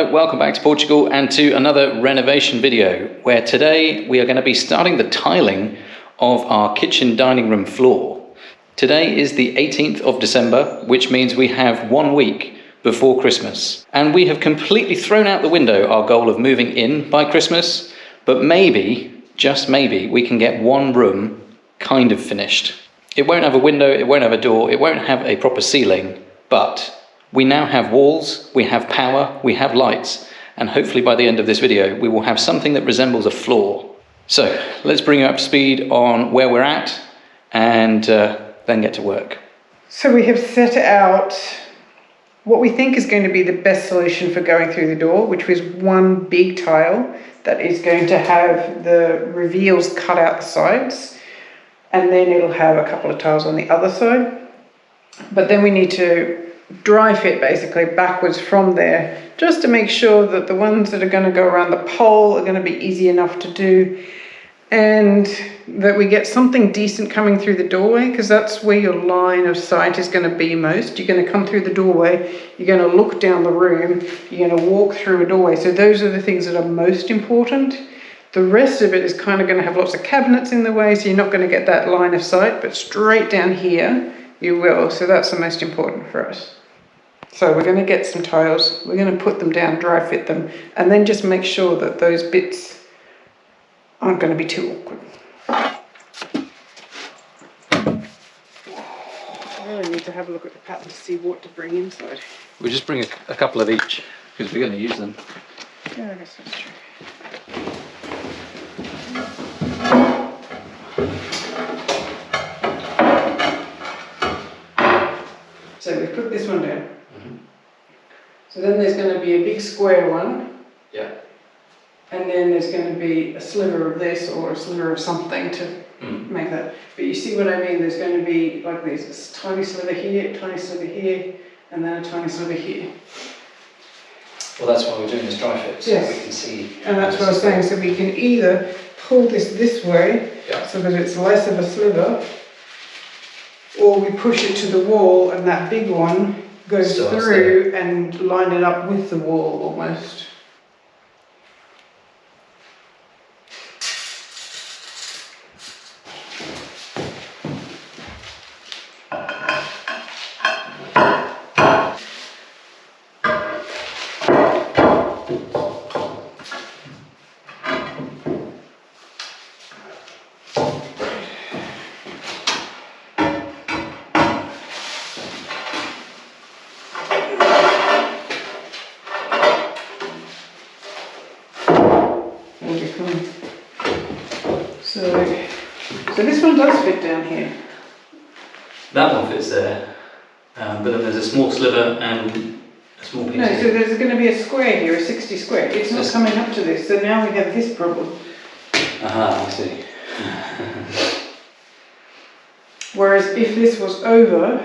Hello, welcome back to Portugal and to another renovation video where today we are going to be starting the tiling of our kitchen dining room floor. Today is the 18th of December, which means we have 1 week before Christmas. And we have completely thrown out the window our goal of moving in by Christmas, but maybe, just maybe, we can get one room kind of finished. It won't have a window, it won't have a door, it won't have a proper ceiling, but we now have walls, we have power, we have lights, and hopefully by the end of this video we will have something that resembles a floor. So let's bring you up to speed on where we're at and then get to work. So we have set out what we think is going to be the best solution for going through the door, which was one big tile that is going to have the reveals cut out the sides, and then it'll have a couple of tiles on the other side. But then we need to dry fit basically backwards from there, just to make sure that the ones that are going to go around the pole are going to be easy enough to do, and that we get something decent coming through the doorway, because that's where your line of sight is going to be most. You're going to come through the doorway, you're going to look down the room, you're going to walk through a doorway. So those are the things that are most important. The rest of it is kind of going to have lots of cabinets in the way, so you're not going to get that line of sight, but straight down here you will. So that's the most important for us. So we're going to get some tiles, we're going to put them down, dry fit them, and then just make sure that those bits aren't going to be too awkward. I really need to have a look at the pattern to see what to bring inside. We'll just bring a couple of each because we're going to use them. Yeah, I guess that's true. So we put this one down. So then there's going to be a big square one. Yeah. And then there's going to be a sliver of this or a sliver of something to make that. But you see what I mean? There's going to be like this tiny sliver here, tiny sliver here, and then a tiny sliver here. Well, that's why we're doing this dry fit, so yes. We can see. And that's what I was saying. So we can either pull this way, yeah, so that it's less of a sliver, or we push it to the wall and that big one goes through and line it up with the wall almost. So this one does fit down here. That one fits there, but then there's a small sliver and a small piece. No, so there's going to be a square here, a 60 square. It's not coming up to this, so now we have this problem. Aha, I see. Whereas if this was over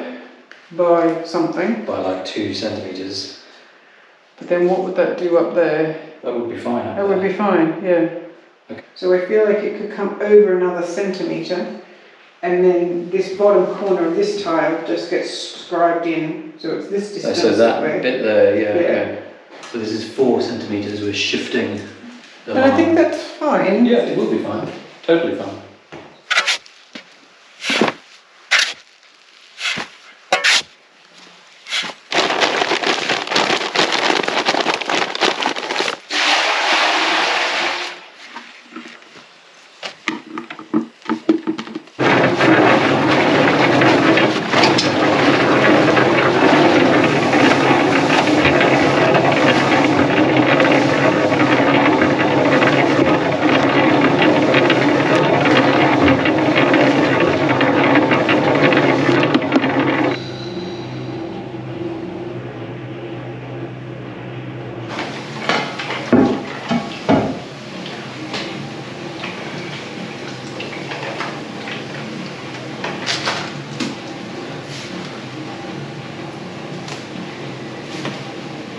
by something, by like 2 centimetres. But then what would that do up there? That would be fine. That would be fine, yeah. Okay. So I feel like it could come over another centimetre, and then this bottom corner of this tile just gets scribed in, so it's this distance. So that way. bit there, yeah. Okay. So this is 4 centimetres, we're shifting the line. And I think that's fine. Yeah, it will be fine. Totally fine.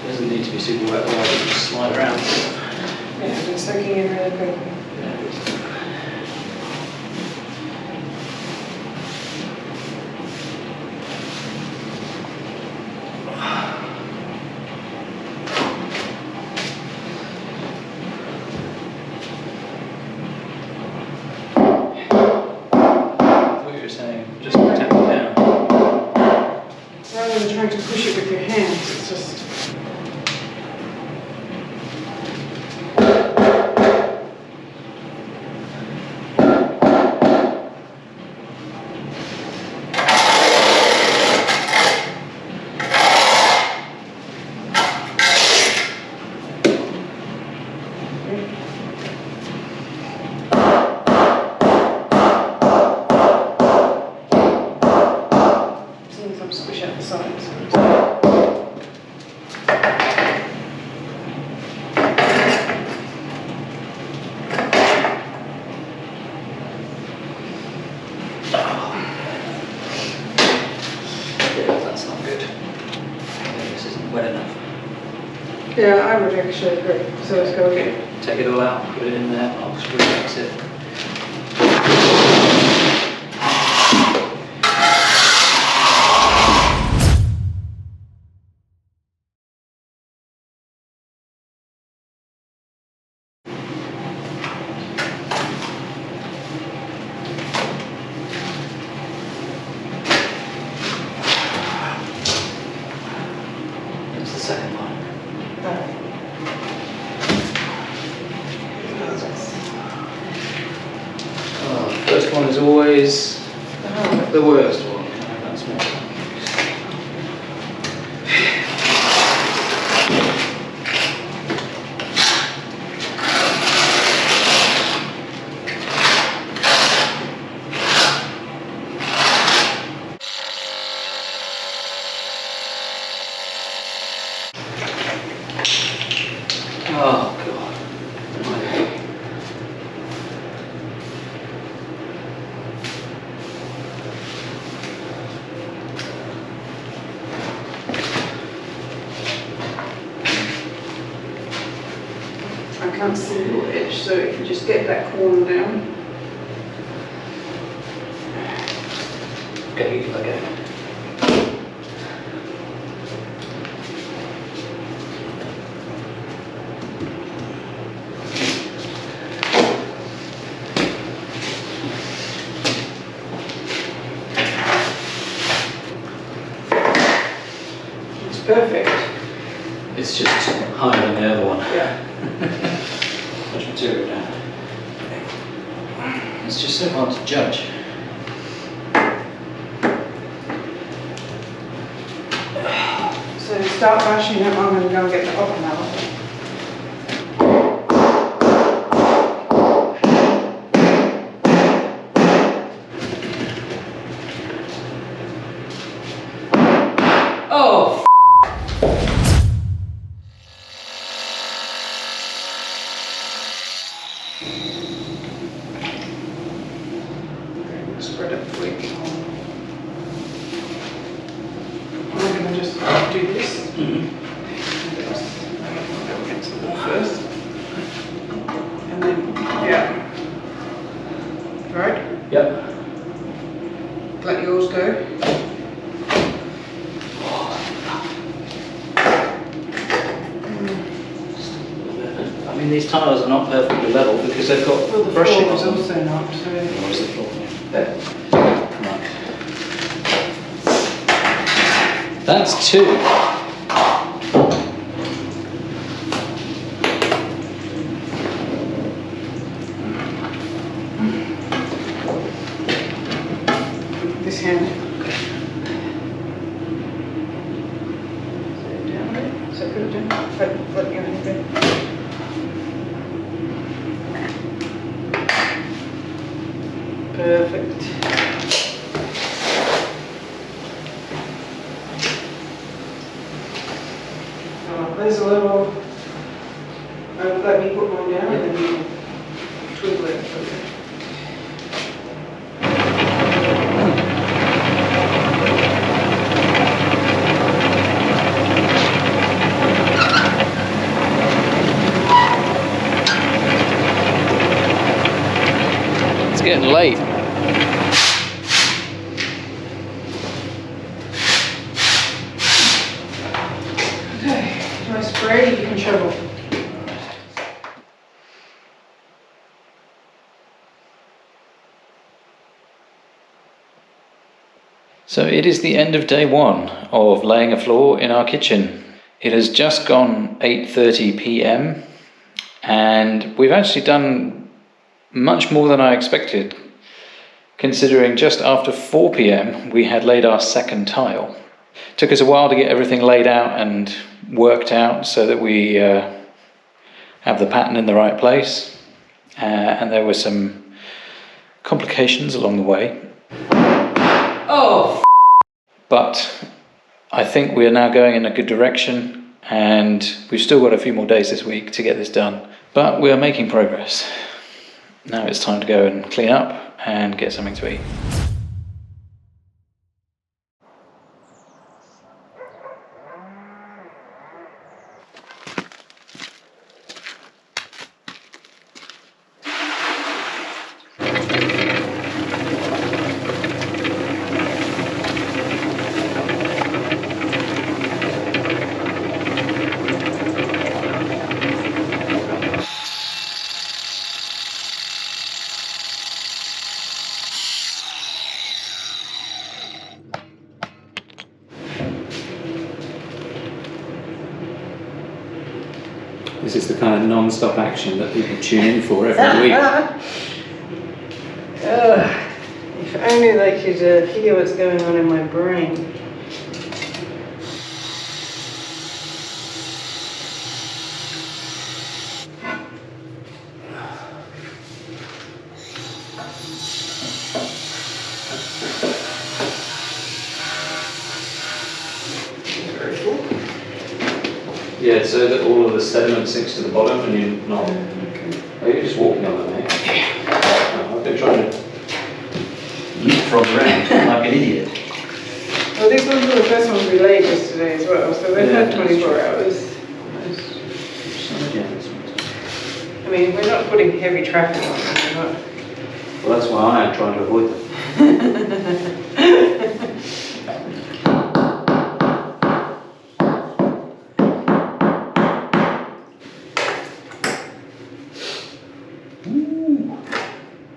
Doesn't need to be super wet, otherwise it will just slide around. Yeah, it's soaking in really good. trying to push it with your hands. It's just... Squish out the sides. That's not good. This isn't wet enough. Yeah, I would actually agree. So let's go again. Take it all out, put it in there, I'll just remix it. That's the second one. Oh, the first one is always the worst one. That's more. Oh God. I can't see your edge, so if you just get that corner down. Okay, okay. It's perfect. It's just higher than the other one. Yeah. Much material down. It's just so hard to judge. So start bashing it. I'm going to go and get the upper now. Oh! Spread it quick. I'm going to just do this. Go against the wall first. And then, yeah. Right? Yep. Let yours go. I mean, these tiles are not perfectly level because they've got Well, the brushing floor on is them. also not, so... Where's the floor? There. Right. That's 2. This hand. Down a bit. So put it down. Let your hand go. Perfect. There's a little. Let me put mine down and then you twiddle it. It's getting late. Okay, can I spray? You can shovel. So it is the end of day one of laying a floor in our kitchen. It has just gone 8:30 p.m. and we've actually done much more than I expected, considering just after 4 p.m. we had laid our second tile. It took us a while to get everything laid out and worked out so that we have the pattern in the right place, and there were some complications along the way. Oh! But I think we are now going in a good direction, and we've still got a few more days this week to get this done. But we are making progress. Now it's time to go and clean up and get something to eat. This is the kind of non-stop action that people tune in for every week. If only they could hear what's going on in my brain. Very full. Yeah, so that all of the sediment sinks to the bottom and you're not... Okay. Are you just walking on them, mate? Oh, I've been trying to leapfrog around like an idiot. Well, these ones were the first ones we laid yesterday as well, so they've had 24 hours. I mean, we're not putting heavy traffic on them, we're not. Well, that's why I am trying to avoid them.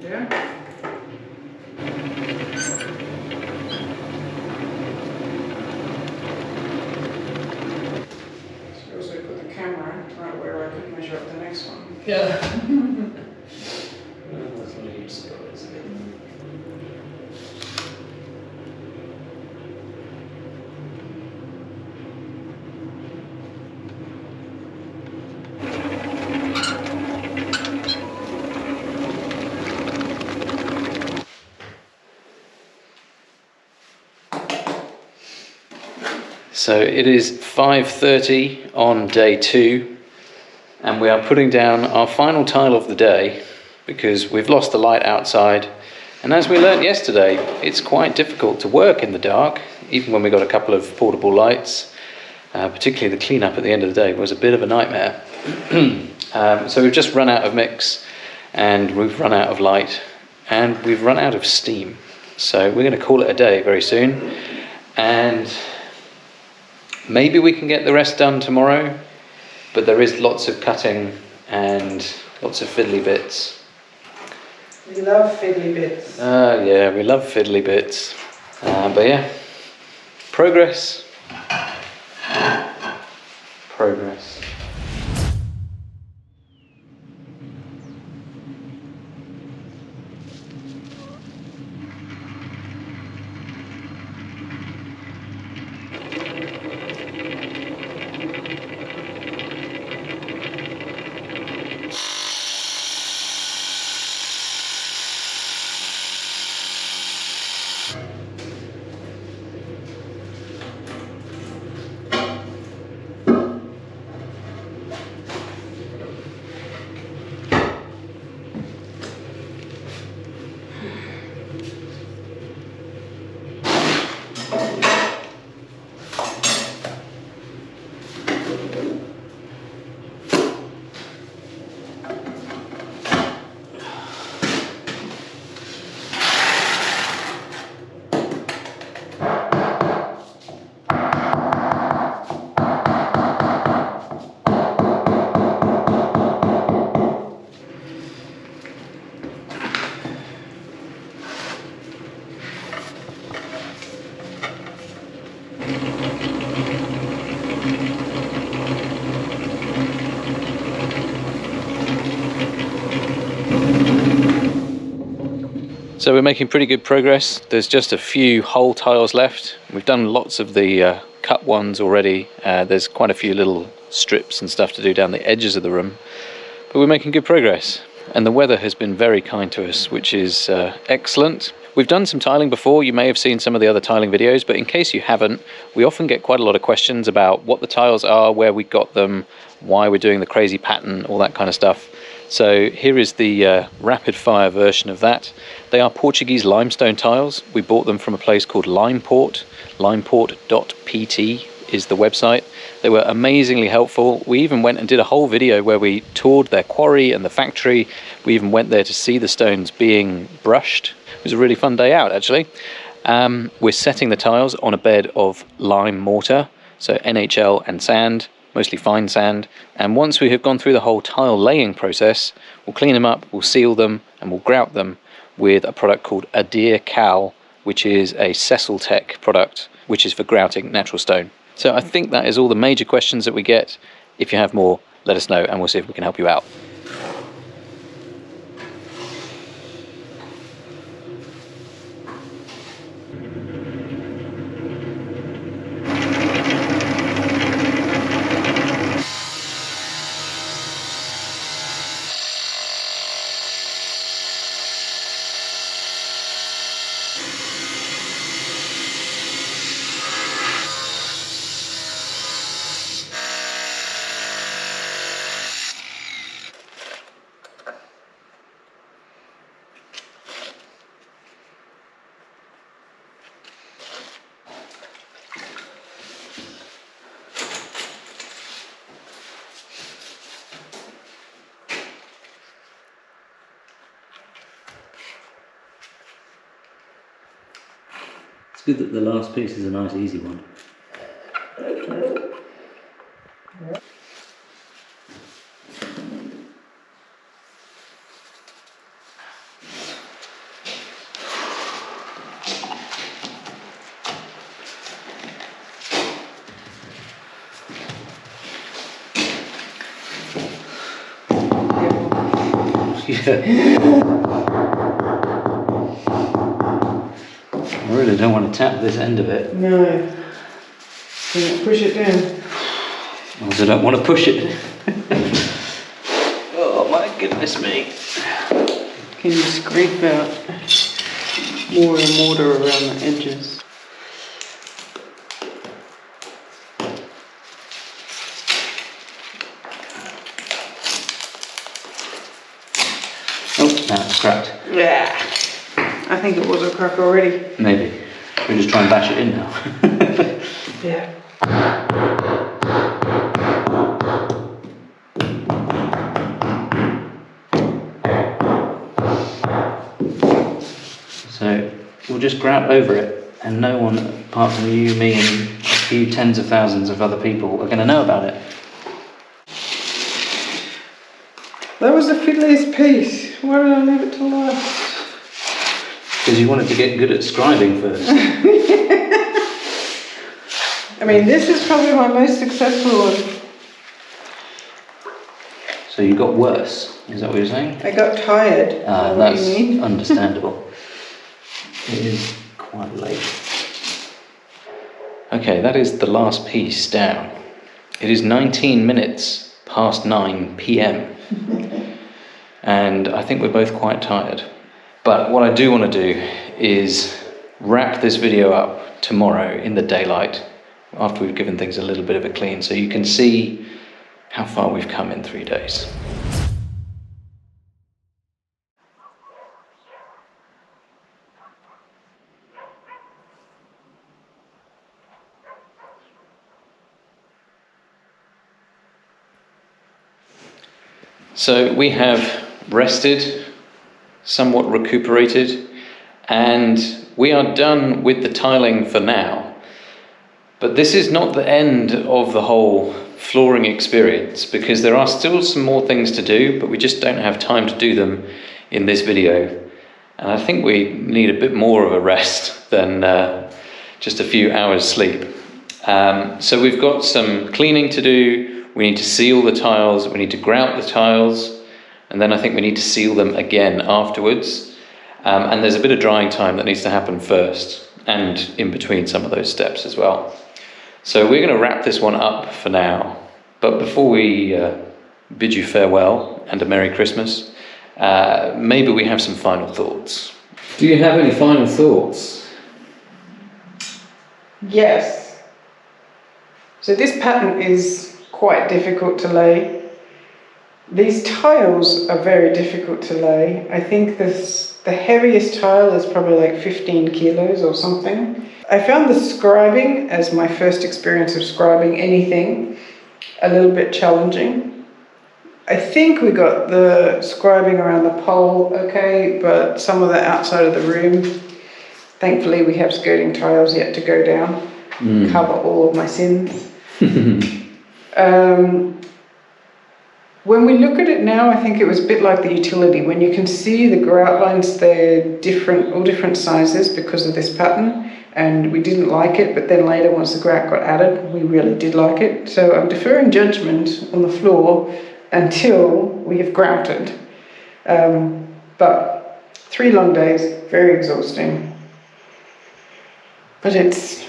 Yeah. So also put the camera right where I could measure up the next one. Yeah. So it is 5:30 on day 2, and we are putting down our final tile of the day because we've lost the light outside, and as we learnt yesterday, it's quite difficult to work in the dark, even when we got a couple of portable lights. Particularly the cleanup at the end of the day was a bit of a nightmare. So we've just run out of mix, and we've run out of light, and we've run out of steam. So we're going to call it a day very soon, and maybe we can get the rest done tomorrow, but there is lots of cutting and lots of fiddly bits. We love fiddly bits. Yeah, we love fiddly bits. But yeah, progress. Progress. So we're making pretty good progress. There's just a few whole tiles left. We've done lots of the cut ones already. There's quite a few little strips and stuff to do down the edges of the room, but we're making good progress. And the weather has been very kind to us, which is excellent. We've done some tiling before. You may have seen some of the other tiling videos, but in case you haven't, we often get quite a lot of questions about what the tiles are, where we got them, why we're doing the crazy pattern, all that kind of stuff. So here is the rapid fire version of that. They are Portuguese limestone tiles. We bought them from a place called Limeport. Limeport.pt is the website. They were amazingly helpful. We even went and did a whole video where we toured their quarry and the factory. We even went there to see the stones being brushed. It was a really fun day out, actually. We're setting the tiles on a bed of lime mortar, so NHL and sand, mostly fine sand. And once we have gone through the whole tile laying process, we'll clean them up, we'll seal them, and we'll grout them with a product called Adir Cal, which is a Cecil Tech product, which is for grouting natural stone. So I think that is all the major questions that we get. If you have more, let us know and we'll see if we can help you out. Good that the last piece is a nice easy one. Yeah. I really don't want to tap this end of it. No. Can you push it down? I also don't want to push it. Oh my goodness me. Can you scrape out more and mortar around the edges? Oh, now it's cracked. Yeah. I think it was a crack already. Maybe. We'll just try and bash it in now. Yeah. So we'll just grout over it, and no one apart from you, me, and a few tens of thousands of other people are going to know about it. That was the fiddliest piece. Why did I leave it to last? Because you wanted to get good at scribing first. I mean, this is probably my most successful one. So you got worse, is that what you're saying? I got tired. Is that what That's you mean? understandable. It is quite late. Okay, that is the last piece down. It is 19 minutes past 9 p.m. and I think we're both quite tired. But what I do want to do is wrap this video up tomorrow in the daylight after we've given things a little bit of a clean, so you can see how far we've come in 3 days. So we have rested, somewhat recuperated, and we are done with the tiling for now. But this is not the end of the whole flooring experience, because there are still some more things to do, but we just don't have time to do them in this video. And I think we need a bit more of a rest than just a few hours sleep. So we've got some cleaning to do. We need to seal the tiles, we need to grout the tiles, and then I think we need to seal them again afterwards. And there's a bit of drying time that needs to happen first, and in between some of those steps as well. So we're going to wrap this one up for now. But before we bid you farewell and a Merry Christmas, maybe we have some final thoughts. Do you have any final thoughts? Yes. So this pattern is quite difficult to lay. These tiles are very difficult to lay. I think the heaviest tile is probably like 15 kilos or something. I found the scribing, as my first experience of scribing anything, a little bit challenging. I think we got the scribing around the pole okay, but some of the outside of the room, thankfully we have skirting tiles yet to go down, cover all of my sins. When we look at it now, I think it was a bit like the utility. When you can see the grout lines, they're different, all different sizes because of this pattern, and we didn't like it, but then later once the grout got added, we really did like it. So I'm deferring judgment on the floor until we have grouted. But 3 long days, very exhausting. But it's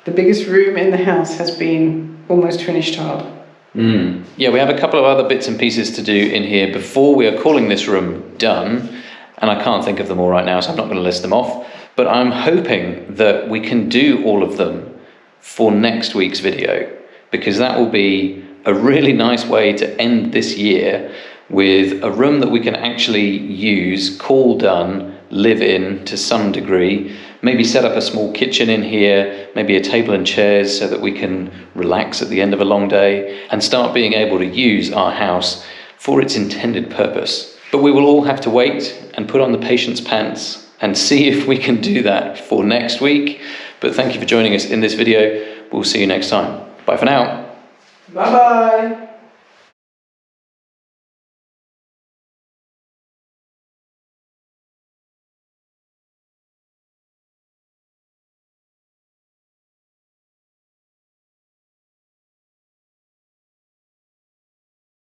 the biggest room in the house has been almost finished tiled. Yeah, we have a couple of other bits and pieces to do in here before we are calling this room done, and I can't think of them all right now, so I'm not going to list them off, but I'm hoping that we can do all of them for next week's video, because that will be a really nice way to end this year with a room that we can actually use, call done, live in to some degree, maybe set up a small kitchen in here, maybe a table and chairs so that we can relax at the end of a long day and start being able to use our house for its intended purpose. But we will all have to wait and put on the patience pants and see if we can do that for next week. But thank you for joining us in this video. We'll see you next time. Bye for now. Bye-bye.